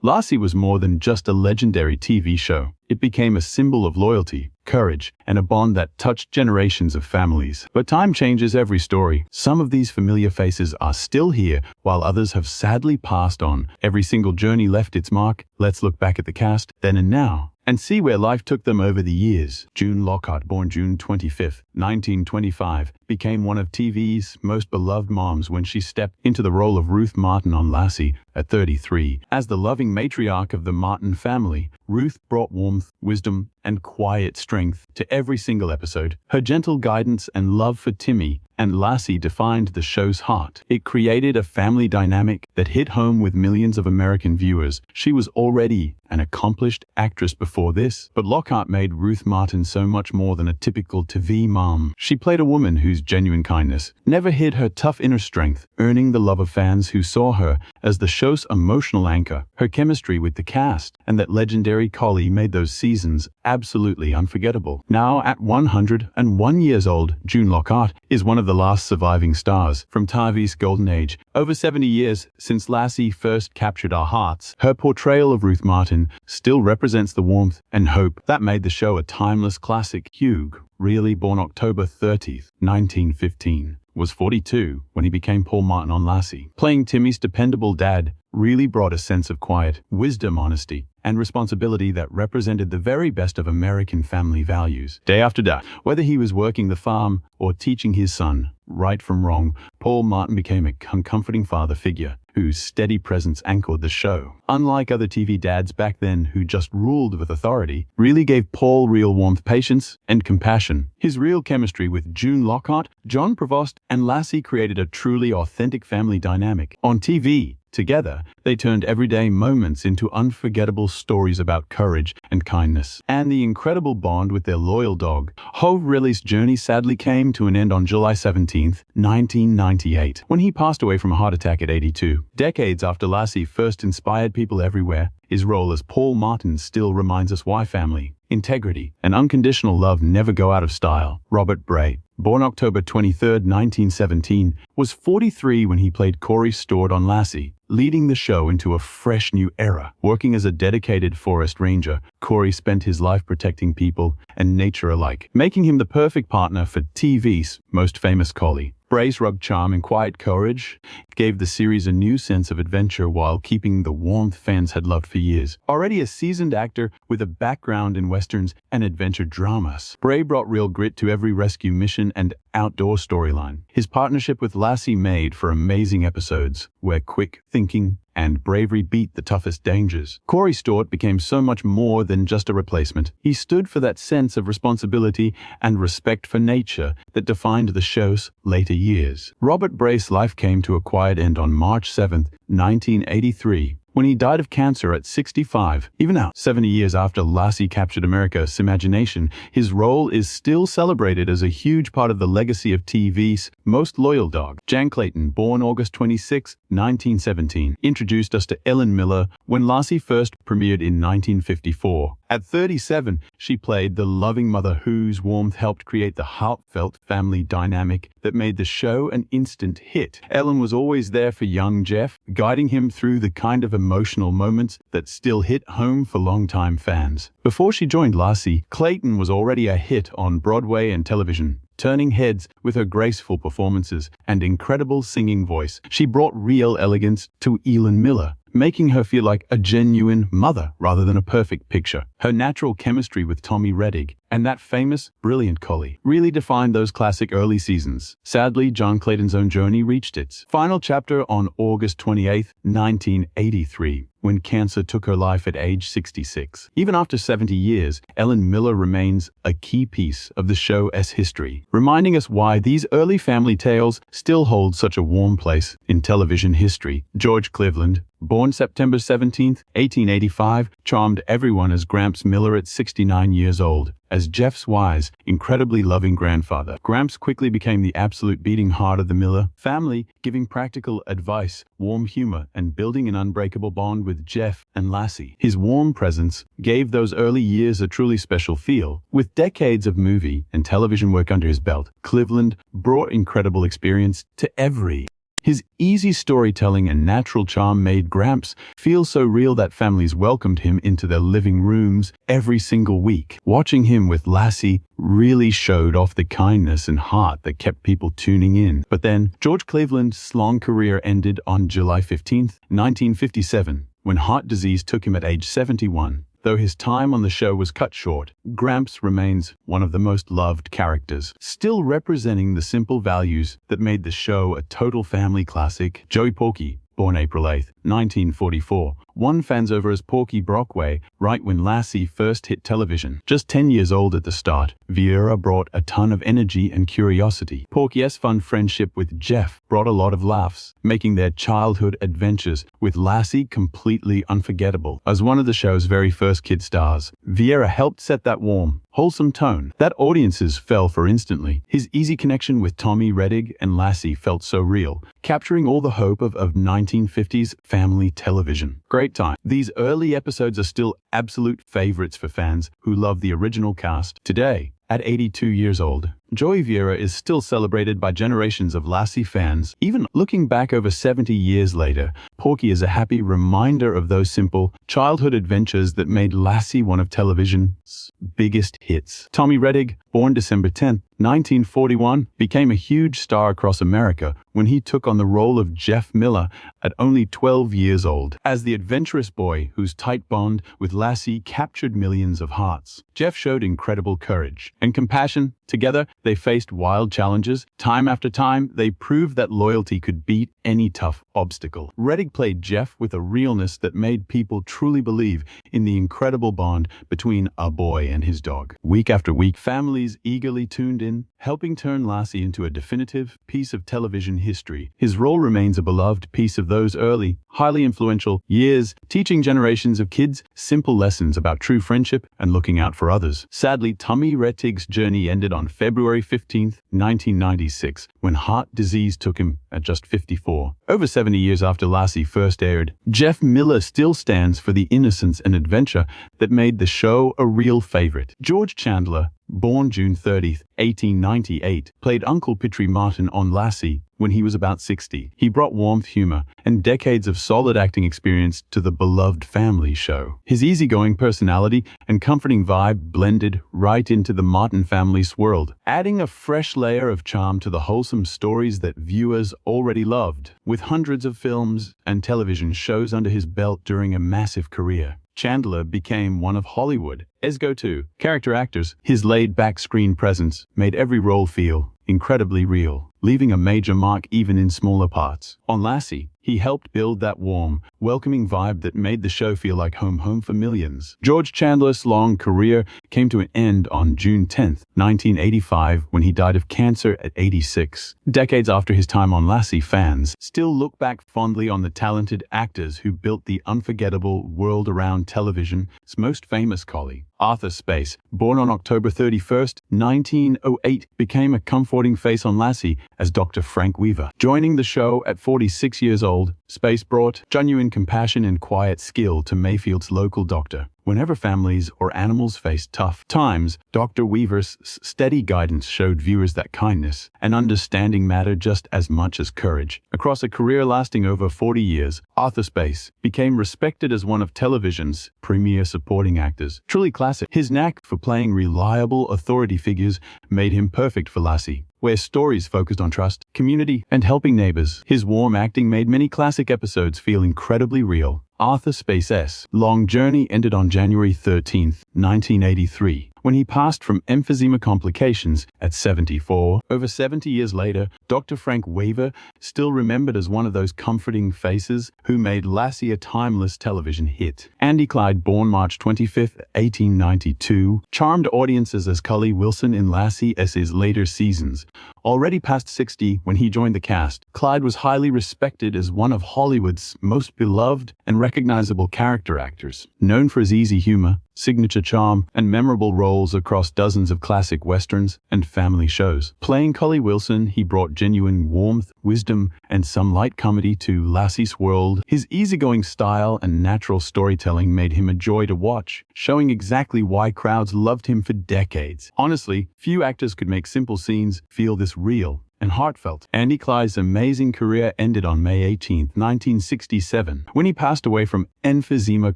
Lassie was more than just a legendary TV show. It became a symbol of loyalty, courage, and a bond that touched generations of families. But time changes every story. Some of these familiar faces are still here, while others have sadly passed on. Every single journey left its mark. Let's look back at the cast, then and now, and see where life took them over the years. June Lockhart, born June 25, 1925, became one of TV's most beloved moms when she stepped into the role of Ruth Martin on Lassie at 33. As the loving matriarch of the Martin family, Ruth brought warmth, wisdom, and quiet strength to every single episode. Her gentle guidance and love for Timmy and Lassie defined the show's heart. It created a family dynamic that hit home with millions of American viewers. She was already an accomplished actress before this, but Lockhart made Ruth Martin so much more than a typical TV mom. She played a woman whose genuine kindness never hid her tough inner strength, earning the love of fans who saw her as the show's emotional anchor. Her chemistry with the cast and that legendary collie made those seasons absolutely unforgettable. Now at 101 years old, June Lockhart is one of the last surviving stars from TV's golden age. Over 70 years since Lassie first captured our hearts, her portrayal of Ruth Martin still represents the warmth and hope that made the show a timeless classic. Hugh Reilly, born October 30th, 1915, was 42 when he became Paul Martin on Lassie. Playing Timmy's dependable dad, Reilly brought a sense of quiet, wisdom, honesty, and responsibility that represented the very best of American family values. Day after day, whether he was working the farm or teaching his son right from wrong, Paul Martin became a comforting father figure whose steady presence anchored the show. Unlike other TV dads back then who just ruled with authority, Reilly gave Paul real warmth, patience, and compassion. His real chemistry with June Lockhart, John Provost, and Lassie created a truly authentic family dynamic. On TV, together, they turned everyday moments into unforgettable stories about courage and kindness, and the incredible bond with their loyal dog. Hugh Reilly's journey sadly came to an end on July 17, 1998, when he passed away from a heart attack at 82. Decades after Lassie first inspired people everywhere, his role as Paul Martin still reminds us why family, integrity, and unconditional love never go out of style. Robert Bray, born October 23, 1917, was 43 when he played Corey Stewart on Lassie, leading the show into a fresh new era. Working as a dedicated forest ranger, Corey spent his life protecting people and nature alike, making him the perfect partner for TV's most famous collie. Bray's rugged charm and quiet courage gave the series a new sense of adventure while keeping the warmth fans had loved for years. Already a seasoned actor with a background in westerns and adventure dramas, Bray brought real grit to every rescue mission and outdoor storyline. His partnership with Lassie made for amazing episodes where quick thinking and bravery beat the toughest dangers. Corey Stewart became so much more than just a replacement. He stood for that sense of responsibility and respect for nature that defined the show's later years. Robert Bray's life came to a quiet end on March 7, 1983, when he died of cancer at 65. Even now, 70 years after Lassie captured America's imagination, his role is still celebrated as a huge part of the legacy of TV's most loyal dog. Jan Clayton, born August 26, 1917, introduced us to Ellen Miller when Lassie first premiered in 1954. At 37, she played the loving mother whose warmth helped create the heartfelt family dynamic that made the show an instant hit. Ellen was always there for young Jeff, guiding him through the kind of emotional moments that still hit home for longtime fans. Before she joined Lassie, Clayton was already a hit on Broadway and television, turning heads with her graceful performances and incredible singing voice. She brought real elegance to Ellen Miller, making her feel like a genuine mother rather than a perfect picture. Her natural chemistry with Tommy Rettig and that famous, brilliant collie really defined those classic early seasons. Sadly, Jan Clayton's own journey reached its final chapter on August 28, 1983, when cancer took her life at age 66. Even after 70 years, Ellen Miller remains a key piece of the show's history, reminding us why these early family tales still hold such a warm place in television history. George Cleveland, born September 17, 1885, charmed everyone as Gramps Miller at 69 years old. As Jeff's wise, incredibly loving grandfather, Gramps quickly became the absolute beating heart of the Miller family, giving practical advice, warm humor, and building an unbreakable bond with Jeff and Lassie. His warm presence gave those early years a truly special feel. With decades of movie and television work under his belt, Cleveland brought incredible experience to every His easy storytelling and natural charm made Gramps feel so real that families welcomed him into their living rooms every single week. Watching him with Lassie really showed off the kindness and heart that kept people tuning in. But then, George Cleveland's long career ended on July 15, 1957, when heart disease took him at age 71. Though his time on the show was cut short, Gramps remains one of the most loved characters, still representing the simple values that made the show a total family classic. Joey Porky, born April 8, 1944, won fans over as Porky Brockway right when Lassie first hit television. Just 10 years old at the start, Vieira brought a ton of energy and curiosity. Porky's fun friendship with Jeff brought a lot of laughs, making their childhood adventures with Lassie completely unforgettable. As one of the show's very first kid stars, Vieira helped set that warm, wholesome tone that audiences fell for instantly. His easy connection with Tommy, Rettig, and Lassie felt so real, capturing all the hope of 1950s family television. Great time. These early episodes are still absolute favorites for fans who love the original cast. Today, at 82 years old, Joey Vieira is still celebrated by generations of Lassie fans. Even looking back over 70 years later, Porky is a happy reminder of those simple childhood adventures that made Lassie one of television's biggest hits. Tommy Rettig, born December 10, 1941, became a huge star across America when he took on the role of Jeff Miller at only 12 years old. As the adventurous boy whose tight bond with Lassie captured millions of hearts, Jeff showed incredible courage and compassion. Together, they faced wild challenges. Time after time, they proved that loyalty could beat any tough obstacle. Rettig played Jeff with a realness that made people truly believe in the incredible bond between a boy and his dog. Week after week, families eagerly tuned in, helping turn Lassie into a definitive piece of television history. His role remains a beloved piece of those early, highly influential years, teaching generations of kids simple lessons about true friendship and looking out for others. Sadly, Tommy Rettig's journey ended on February 15, 1996, when heart disease took him at just 54. Over 70 years after Lassie first aired, Jeff Miller still stands for the innocence and adventure that made the show a real favorite. George Chandler, born June 30, 1898, played Uncle Pitry Martin on Lassie when he was about 60. He brought warmth, humor, and decades of solid acting experience to the beloved family show. His easygoing personality and comforting vibe blended right into the Martin family's world, adding a fresh layer of charm to the wholesome stories that viewers already loved. With hundreds of films and television shows under his belt during a massive career, Chandler became one of Hollywood's go-to character actors. His laid-back screen presence made every role feel incredibly real, leaving a major mark even in smaller parts. On Lassie, he helped build that warm, welcoming vibe that made the show feel like home for millions. George Chandler's long career came to an end on June 10, 1985, when he died of cancer at 86. Decades after his time on Lassie, fans still look back fondly on the talented actors who built the unforgettable world around television's most famous collie. Arthur Space, born on October 31, 1908, became a comforting face on Lassie as Dr. Frank Weaver. Joining the show at 46 years old, Space brought genuine compassion and quiet skill to Mayfield's local doctor. Whenever families or animals faced tough times, Dr. Weaver's steady guidance showed viewers that kindness and understanding mattered just as much as courage. Across a career lasting over 40 years, Arthur Space became respected as one of television's premier supporting actors. Truly classic, his knack for playing reliable authority figures made him perfect for Lassie, where stories focused on trust, community, and helping neighbors. His warm acting made many classic episodes feel incredibly real. Arthur Space's long journey ended on January 13, 1983, when he passed from emphysema complications at 74. Over 70 years later, Dr. Frank Weaver, still remembered as one of those comforting faces who made Lassie a timeless television hit. Andy Clyde, born March 25, 1892, charmed audiences as Cully Wilson in Lassie's later seasons. Already past 60 when he joined the cast, Clyde was highly respected as one of Hollywood's most beloved and recognizable character actors. Known for his easy humor, signature charm, and memorable roles across dozens of classic westerns and family shows. Playing Cully Wilson, he brought genuine warmth, wisdom, and some light comedy to Lassie's world. His easygoing style and natural storytelling made him a joy to watch, showing exactly why crowds loved him for decades. Honestly, few actors could make simple scenes feel this real. and heartfelt. Andy Clyde's amazing career ended on May 18, 1967, when he passed away from emphysema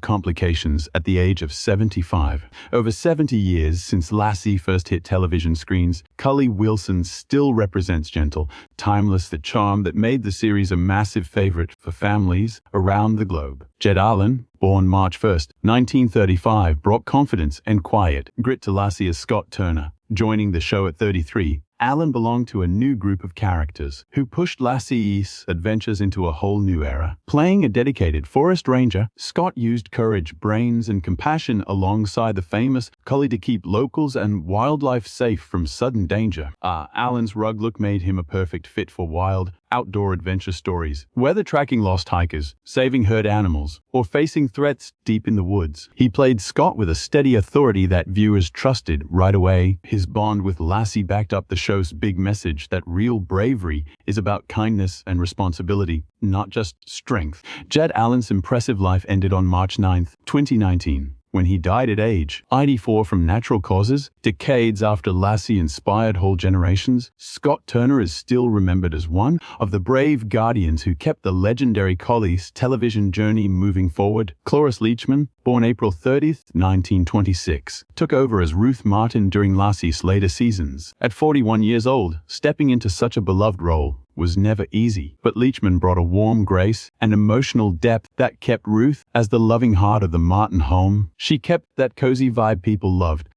complications at the age of 75. Over 70 years since Lassie first hit television screens, Collie Wilson still represents gentle, timeless the charm that made the series a massive favorite for families around the globe. Jed Allen, born March 1, 1935, brought confidence and quiet grit to Lassie as Scott Turner. Joining the show at 33, Allen belonged to a new group of characters who pushed Lassie's adventures into a whole new era. Playing a dedicated forest ranger, Scott used courage, brains, and compassion alongside the famous collie to keep locals and wildlife safe from sudden danger. Allen's rugged look made him a perfect fit for wild, outdoor adventure stories, whether tracking lost hikers, saving herd animals, or facing threats deep in the woods. He played Scott with a steady authority that viewers trusted right away. His bond with Lassie backed up the show's big message that real bravery is about kindness and responsibility, not just strength. Jed Allen's impressive life ended on March 9, 2019. When he died at age 84 from natural causes, decades after Lassie inspired whole generations, Scott Turner is still remembered as one of the brave guardians who kept the legendary collie's television journey moving forward. Cloris Leachman, born April 30, 1926, took over as Ruth Martin during Lassie's later seasons. At 41 years old, stepping into such a beloved role was never easy, but Leachman brought a warm grace and emotional depth that kept Ruth as the loving heart of the Martin home. She kept that cozy vibe people loved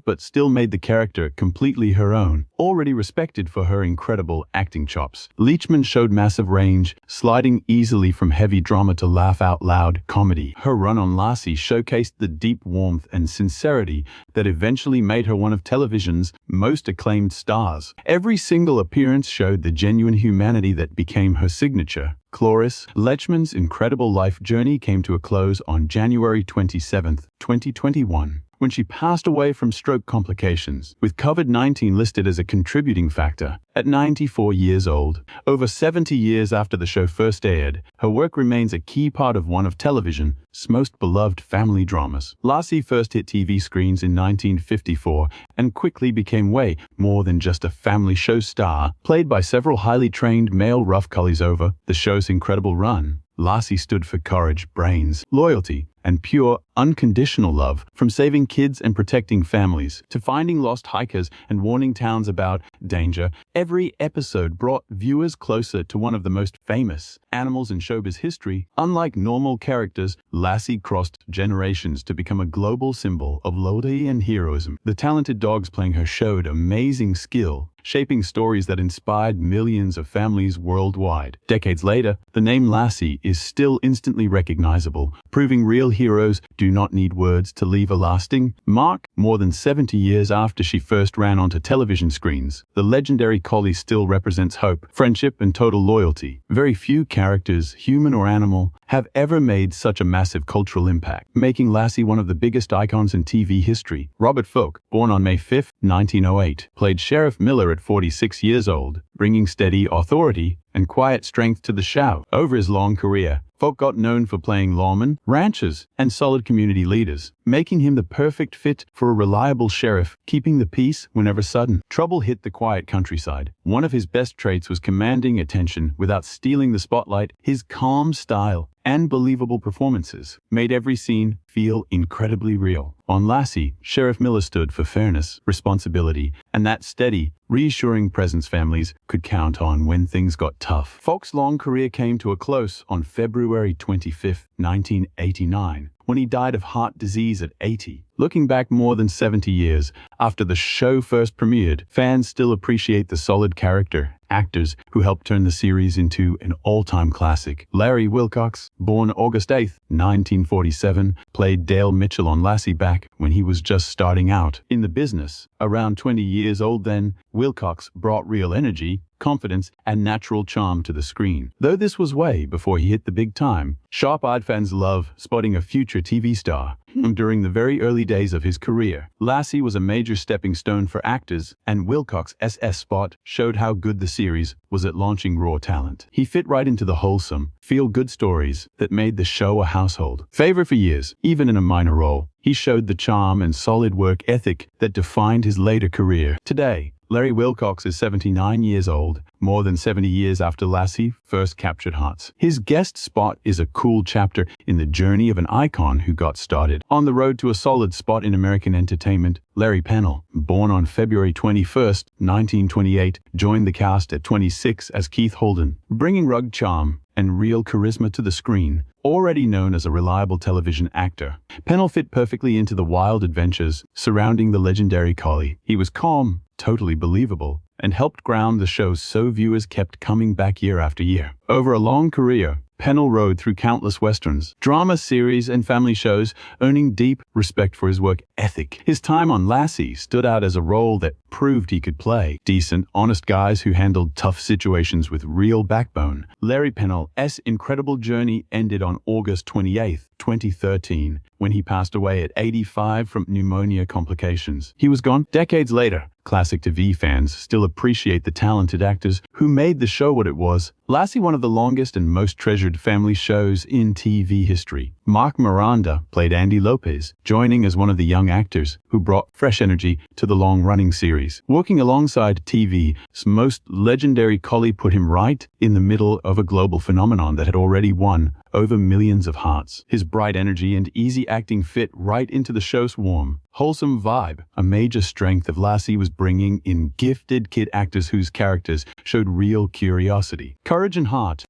but still made the character completely her own, already respected for her incredible acting chops. Leachman showed massive range, sliding easily from heavy drama to laugh-out-loud comedy. Her run on Lassie showcased the deep warmth and sincerity that eventually made her one of television's most acclaimed stars. Every single appearance showed the genuine humanity that became her signature. Cloris Leachman's incredible life journey came to a close on January 27, 2021. When she passed away from stroke complications, with COVID-19 listed as a contributing factor. At 94 years old, over 70 years after the show first aired, her work remains a key part of one of television's most beloved family dramas. Lassie first hit TV screens in 1954 and quickly became way more than just a family show star. Played by several highly trained male rough collies over the show's incredible run, Lassie stood for courage, brains, loyalty, and pure, unconditional love. From saving kids and protecting families to finding lost hikers and warning towns about danger, every episode brought viewers closer to one of the most famous animals in showbiz history. Unlike normal characters, Lassie crossed generations to become a global symbol of loyalty and heroism. The talented dogs playing her showed amazing skill, shaping stories that inspired millions of families worldwide. Decades later, the name Lassie is still instantly recognizable, proving real heroes do not need words to leave a lasting mark. More than 70 years after she first ran onto television screens, the legendary collie still represents hope, friendship, and total loyalty. Very few characters, human or animal, have ever made such a massive cultural impact, making Lassie one of the biggest icons in TV history. Robert Bray, born on May 5, 1908, played Sheriff Miller at 46 years old, bringing steady authority and quiet strength to the show. Over his long career, Folk got known for playing lawmen, ranchers, and solid community leaders, making him the perfect fit for a reliable sheriff, keeping the peace whenever sudden trouble hit the quiet countryside. One of his best traits was commanding attention without stealing the spotlight. His calm style and believable performances made every scene feel incredibly real. On Lassie, Sheriff Miller stood for fairness, responsibility, and that steady, reassuring presence families could count on when things got tough. Folk's long career came to a close on February 25, 1989, when he died of heart disease at 80. Looking back more than 70 years after the show first premiered, fans still appreciate the solid character actors who helped turn the series into an all-time classic. Larry Wilcox, born August 8, 1947, played Dale Mitchell on Lassie back when he was just starting out in the business. Around 20 years old then, Wilcox brought real energy, confidence, and natural charm to the screen. Though this was way before he hit the big time, sharp-eyed fans love spotting a future TV star. During the very early days of his career, Lassie was a major stepping stone for actors, and Wilcox's spot showed how good the series was at launching raw talent. He fit right into the wholesome, feel-good stories that made the show a household favorite for years, even in a minor role. He showed the charm and solid work ethic that defined his later career. Today, Larry Wilcox is 79 years old, more than 70 years after Lassie first captured hearts. His guest spot is a cool chapter in the journey of an icon who got started on the road to a solid spot in American entertainment. Larry Pennell, born on February 21, 1928, joined the cast at 26 as Keith Holden, bringing rugged charm and real charisma to the screen. Already known as a reliable television actor, Pennell fit perfectly into the wild adventures surrounding the legendary collie. He was calm, totally believable, and helped ground the show so viewers kept coming back year after year. Over a long career, Pennell rode through countless westerns, drama series, and family shows, earning deep respect for his work ethic. His time on Lassie stood out as a role that proved he could play decent, honest guys who handled tough situations with real backbone. Larry Pennell's incredible journey ended on August 28, 2013, when he passed away at 85 from pneumonia complications. He was gone decades later. Classic TV fans still appreciate the talented actors who made the show what it was. Lassie, one of the longest and most treasured family shows in TV history. Mark Miranda played Andy Lopez, joining as one of the young actors who brought fresh energy to the long-running series. Working alongside TV's most legendary collie put him right in the middle of a global phenomenon that had already won over millions of hearts. His bright energy and easy acting fit right into the show's warm, wholesome vibe. A major strength of Lassie was bringing in gifted kid actors whose characters showed real curiosity, courage, and heart.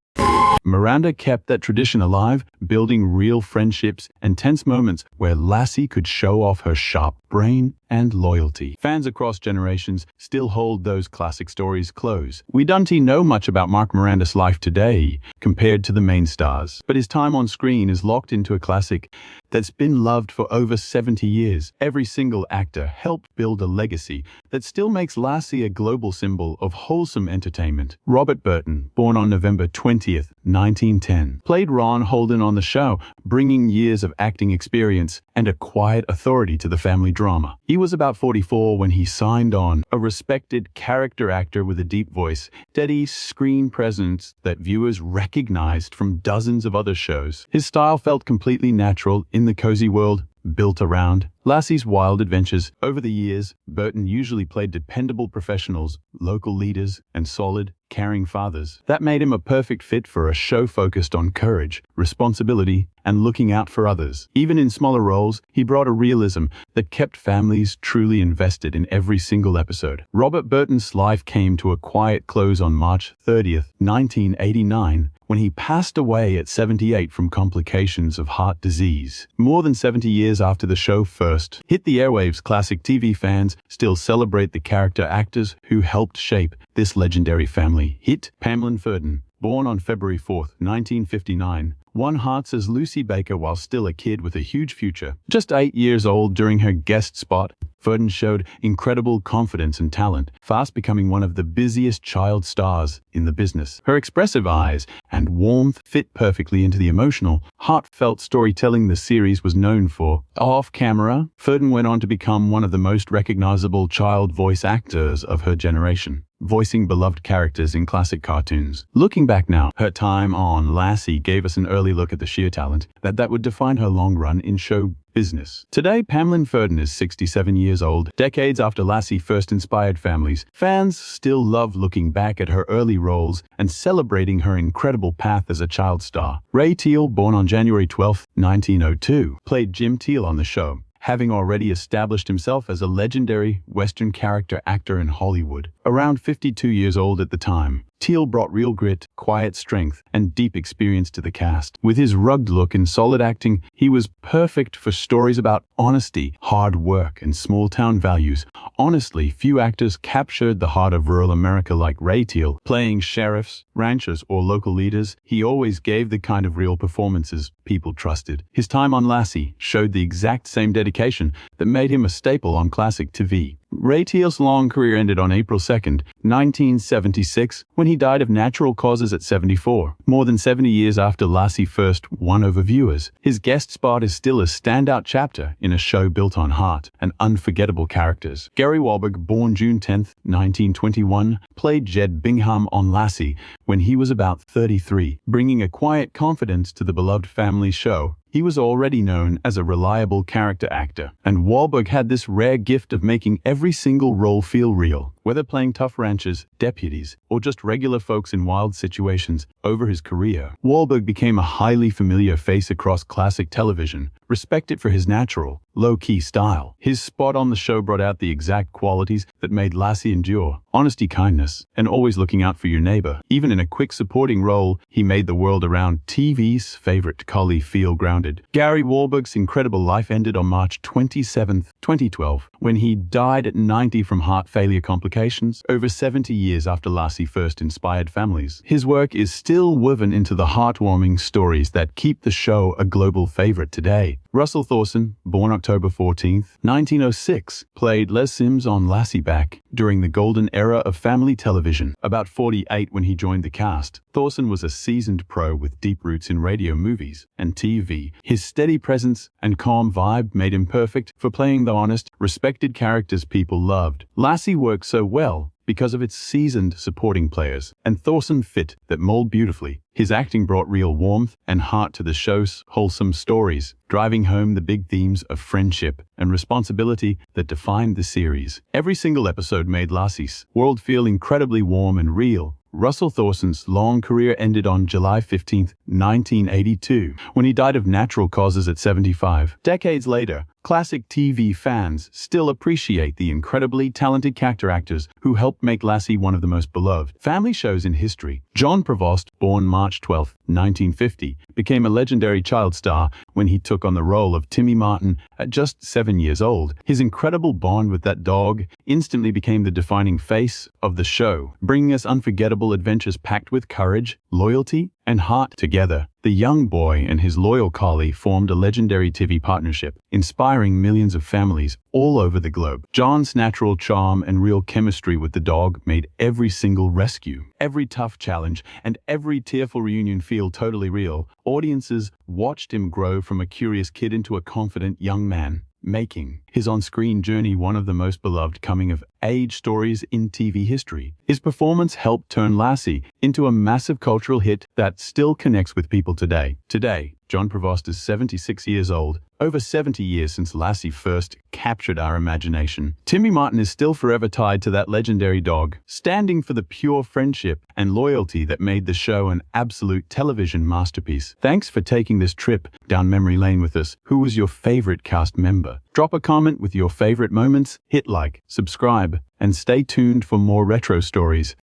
Miranda kept that tradition alive, building real friendships and tense moments where Lassie could show off her sharp brain and loyalty. Fans across generations still hold those classic stories close. We don't know much about Mark Miranda's life today compared to the main stars, but his time on screen is locked into a classic that's been loved for over 70 years. Every single actor helped build a legacy that still makes Lassie a global symbol of wholesome entertainment. Robert Burton, born on November 20th, 1910, played Ron Holden on the show, bringing years of acting experience and a quiet authority to the family drama. He was about 44 when he signed on, a respected character actor with a deep voice, steady screen presence that viewers recognized from dozens of other shows. His style felt completely natural in the cozy world built around Lassie's wild adventures. Over the years, Burton usually played dependable professionals, local leaders, and solid, caring fathers. That made him a perfect fit for a show focused on courage, responsibility, and looking out for others. Even in smaller roles, he brought a realism that kept families truly invested in every single episode. Robert Burton's life came to a quiet close on March 30th, 1989, when he passed away at 78 from complications of heart disease. More than 70 years after the show first hit the airwaves, classic TV fans still celebrate the character actors who helped shape this legendary family. Hit Pamela Ferdin, born on February 4th, 1959, won hearts as Lucy Baker while still a kid with a huge future. Just 8 years old during her guest spot, Ferdin showed incredible confidence and talent, fast becoming one of the busiest child stars in the business. Her expressive eyes and warmth fit perfectly into the emotional, heartfelt storytelling the series was known for. Off-camera, Ferdin went on to become one of the most recognizable child voice actors of her generation, voicing beloved characters in classic cartoons. Looking back now, her time on Lassie gave us an early look at the sheer talent that would define her long run in show business. Today, Pamela Ferdin is 67 years old. Decades after Lassie first inspired families, fans still love looking back at her early roles and celebrating her incredible path as a child star. Ray Teal, born on January 12, 1902, played Jim Teal on the show, having already established himself as a legendary Western character actor in Hollywood. Around 52 years old at the time, Teal brought real grit, quiet strength, and deep experience to the cast. With his rugged look and solid acting, he was perfect for stories about honesty, hard work, and small-town values. Honestly, few actors captured the heart of rural America like Ray Teal. Playing sheriffs, ranchers, or local leaders, he always gave the kind of real performances people trusted. His time on Lassie showed the exact same dedication that made him a staple on classic TV. Ray Teal's long career ended on April 2nd, 1976, when he died of natural causes at 74, more than 70 years after Lassie first won over viewers. His guest spot is still a standout chapter in a show built on heart and unforgettable characters. Gary Wahlberg, born June 10th, 1921, played Jed Bingham on Lassie when he was about 33, bringing a quiet confidence to the beloved family show. He was already known as a reliable character actor, and Wahlberg had this rare gift of making every single role feel real. Whether playing tough ranchers, deputies, or just regular folks in wild situations, over his career, Wahlberg became a highly familiar face across classic television, respected for his natural, low-key style. His spot on the show brought out the exact qualities that made Lassie endure: honesty, kindness, and always looking out for your neighbor. Even in a quick supporting role, he made the world around TV's favorite collie feel grounded. Gary Wahlberg's incredible life ended on March 27, 2012, when he died at 90 from heart failure complications, over 70 years after Lassie first inspired families. His work is still woven into the heartwarming stories that keep the show a global favorite today. Russell Thorson, born October 14, 1906, played Les Sims on Lassie back during the golden era of family television. About 48 when he joined the cast, Thorson was a seasoned pro with deep roots in radio, movies, and TV. His steady presence and calm vibe made him perfect for playing the honest, respected characters people loved. Lassie worked so well because of its seasoned supporting players, and Thorson fit that mold beautifully. His acting brought real warmth and heart to the show's wholesome stories, driving home the big themes of friendship and responsibility that defined the series. Every single episode made Lassie's world feel incredibly warm and real. Russell Thorson's long career ended on July 15, 1982, when he died of natural causes at 75. Decades later, classic TV fans still appreciate the incredibly talented character actors who helped make Lassie one of the most beloved family shows in history. John Provost, born March 12, 1950, became a legendary child star when he took on the role of Timmy Martin at just 7 years old. His incredible bond with that dog instantly became the defining face of the show, bringing us unforgettable adventures packed with courage, loyalty, and heart. Together, the young boy and his loyal collie formed a legendary TV partnership, inspiring millions of families all over the globe. John's natural charm and real chemistry with the dog made every single rescue, every tough challenge, and every tearful reunion feel totally real. Audiences watched him grow from a curious kid into a confident young man, making his on-screen journey one of the most beloved coming-of-age stories in TV history. His performance helped turn Lassie into a massive cultural hit that still connects with people today. Today, John Provost is 76 years old, over 70 years since Lassie first captured our imagination. Timmy Martin is still forever tied to that legendary dog, standing for the pure friendship and loyalty that made the show an absolute television masterpiece. Thanks for taking this trip down memory lane with us. Who was your favorite cast member? Drop a comment with your favorite moments, hit like, subscribe, and stay tuned for more retro stories.